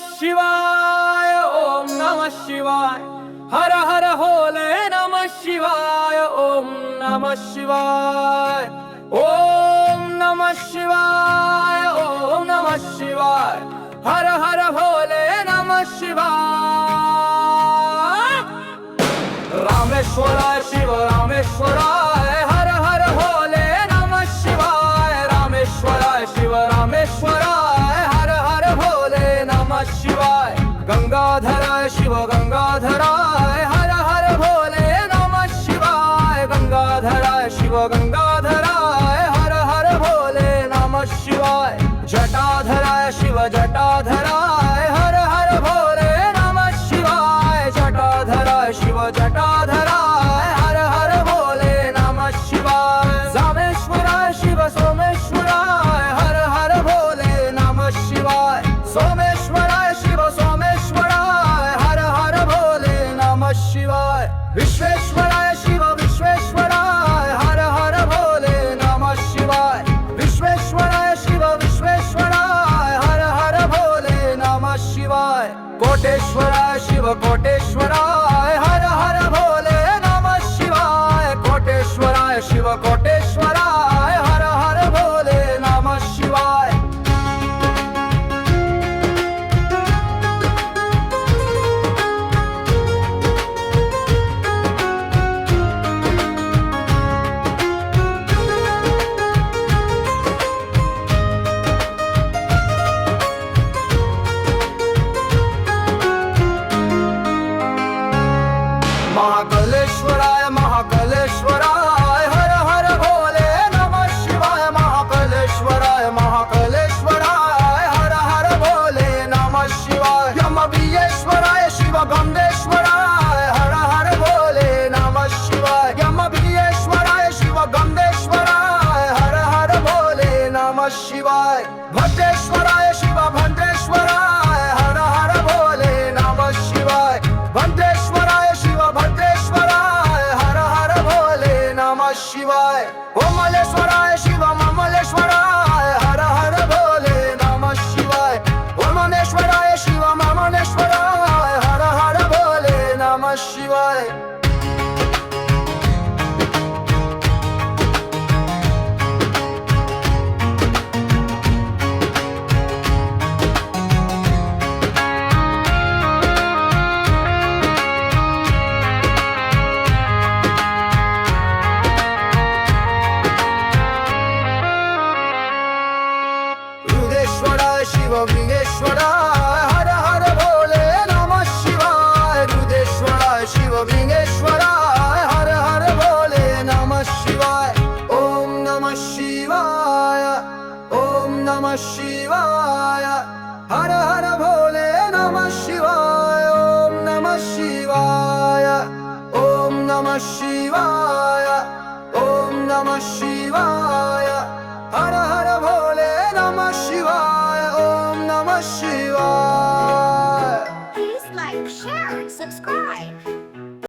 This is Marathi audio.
शिवाय ओम नमः शिवाय हर हर भोले नमः शिवाय ओम नमः शिवाय ओम नमः शिवाय ओम नमः शिवाय हर हर भोले नमः शिवाय रामेश्वराय शिव रामेश्वराय हर हर भोले नमः शिवाय रामेश्वराय शिव रामेश्वराय हर हर भोले नमः शिवाय गंगाधराय शिव गंगाधराय हर हर भोले नमः शिवाय गंगाधराय शिव गंगाधराय हर हर भोले नमः शिवाय जटाधराय शिव जटाधराय हर हर भोले नमः शिवाय जटाधराय शिव जटाधराय हर हर भोले नमः शिवाय सोमेश्वराय शिव सोमेश्वराय हर हर भोले नमः शिवाय सोमेश्वराय शिव सोमेश्वराय हर हर भोले नमः शिवाय विश्वेश्वराय शिव विश्वेश्वराय हर हर भोले नमः शिवाय विश्वेश्वराय शिव विश्वेश्वराय हर हर भोले नमः शिवाय कोटेश्वराय शिव कोटेश्वराय हर हर भोले नमः शिवाय कोटेश्वराय शिव कोटेश्वराय हर हर भोले नमः शिवाय महाकालेश्वराय महाकालेश्वराय हर हर भोले नमः शिवाय महाकालेश्वराय महाकालेश्वराय हर हर भोले नमः शिवाय यमबीयेश्वराय शिव गंधेश्वराय हर हर भोले नमः शिवाय यमबीयेश्वराय शिव गंधेश्वराय हर हर भोले नमः शिवाय भद्रेश्वराय शिव भद्रेश्वराय हर हर भोले नमः शिवाय भद्रेश्वराय शिव भद्रेश्वराय हर हर भोले नमः शिवाय ओमलेश्वराय शिव ममलेश्वराय हर हर भोले नमः शिवाय ओमनेश्वराय शिव ममनेश्वराय हर हर भोले नमः शिवाय शिव विघ्नेश्वराय